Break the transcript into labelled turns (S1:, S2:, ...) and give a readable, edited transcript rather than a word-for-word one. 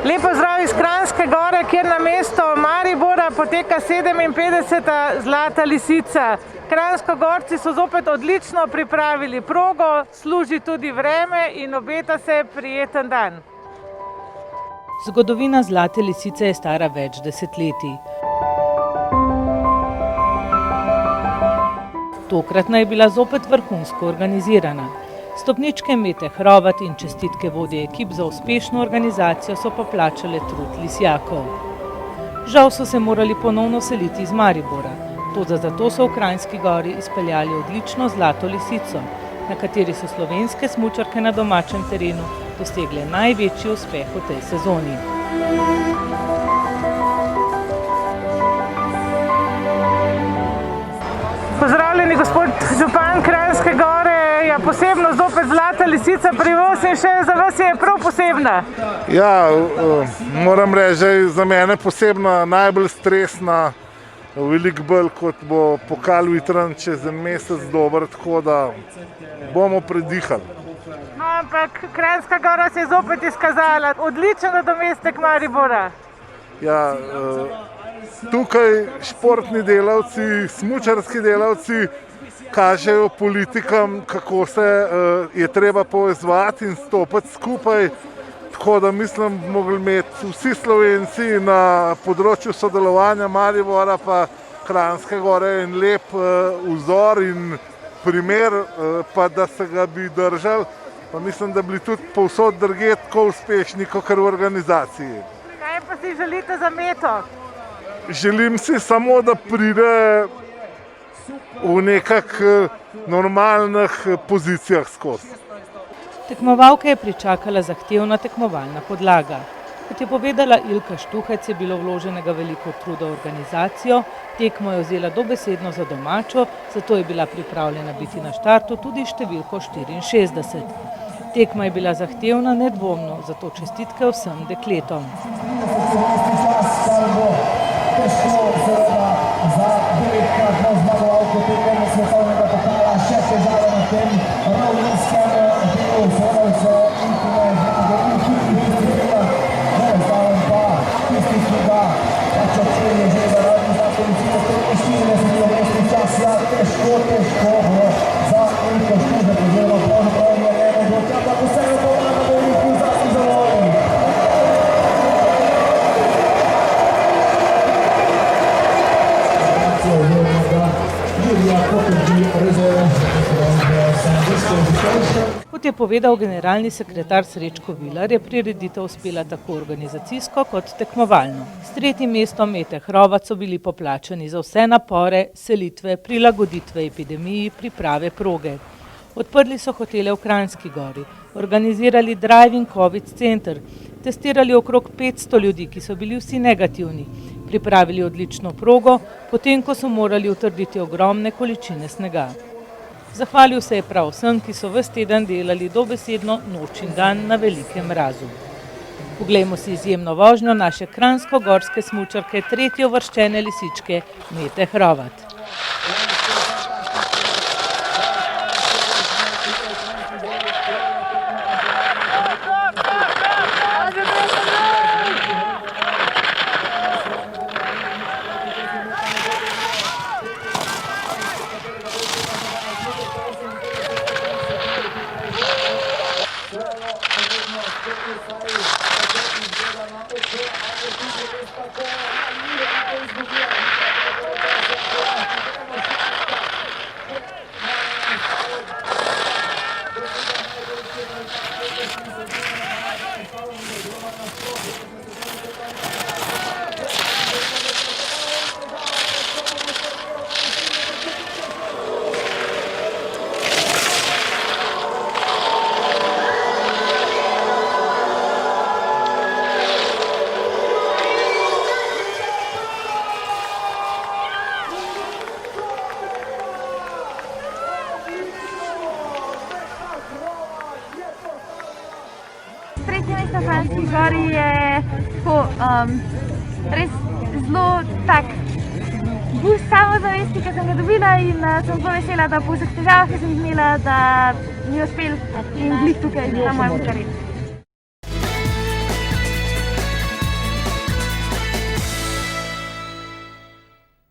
S1: Lep pozdrav iz Kranjske Gore, kjer namesto Maribora poteka 57. Zlata lisica. Kranjskogorci so zopet odlično pripravili progo, služi tudi vreme in obeta se prijeten dan.
S2: Zgodovina Zlate lisice je stara več desetletij. Tokratna je bila zopet vrhunsko organizirana. Stopničke Mete Hrovat in čestitke vodje ekip za uspešno organizacijo so poplačale trud lisjakov. Žal so se morali ponovno seliti iz Maribora, toda zato so v Kranjski Gori izpeljali odlično Zlato lisico, na kateri so slovenske smučarke na domačem terenu dosegle največji uspeh v tej sezoni.
S1: Pozdravljeni gospod župan Kranjske Gore, ja, posebno zopet Zlata lisica pri vas in še za vas je prav posebna.
S3: Ja, moram reči, da je za mene posebna, najbolj stresna, veliko bolj kot bo pokal Vitran čez en mesec dober, tako da bomo predihali.
S1: No, ampak Kranjska Gora se je zopet izkazala, odličen nadomestek Maribora.
S3: Ja, tukaj športni delavci, smučarski delavci kažejo politikam, kako se je treba povezovati in stopiti skupaj. Tako da mislim, da bi mogli imeti vsi Slovenci na področju sodelovanja Maribora pa Kranjske Gore en lep vzor in primer, pa da se ga bi držali. Pa mislim, da bi bili tudi povsod drugje tako uspešni, kot v organizaciji.
S1: Kaj pa si želite za Meto?
S3: Želim si samo, da pride v nekak normalnih pozicijah skozi.
S2: Tekmovalke je pričakala zahtevna tekmovalna podlaga. Kot je povedala Ilka Štuhec, je bilo vloženega veliko truda v organizacijo, tekmo je vzela dobesedno za domačo, zato je bila pripravljena biti na štartu tudi številko 64. Tekma je bila zahtevna, nedvomno, zato čestitke vsem dekletom. Za devetkratno zmagovalko tekme svetovnega pokala še težave na tem ravninskem delu, seveda so intime zdaven pa tisti, ki ga čakuje že zaradi Zlate lisice, to je 40 mestni čas, ja, težko za Ilko Štuhec, oziroma pravzaprav je eno, da posebej pomaga, da je Ilko zlasti zavoljen. Kot je povedal generalni sekretar Srečko Vilar, je prireditev uspela tako organizacijsko kot tekmovalno. S tretjim mestom Mete Hrovat so bili poplačani za vse napore, selitve, prilagoditve epidemiji, priprave proge. Odprli so hotele v Kranjski Gori, organizirali drive-in covid center, testirali okrog 500 ljudi, ki so bili vsi negativni, pripravili odlično progo, potem ko so morali utrditi ogromne količine snega. Zahvalil se je prav vsem, ki so ves teden delali dobesedno noč in dan na velikem mrazu. Poglejmo si izjemno vožnjo naše kranjsko-gorske smučarke, tretjeuvrščene lisičke Mete Hrovat.
S4: V Kranjski Gori je res zelo tak boost samozavesti, ki sem ga dobila in sem zelo vesela, da po vseh težavah, ki sem jih imela, da mi je uspelo in glih tukaj na mojem terenu.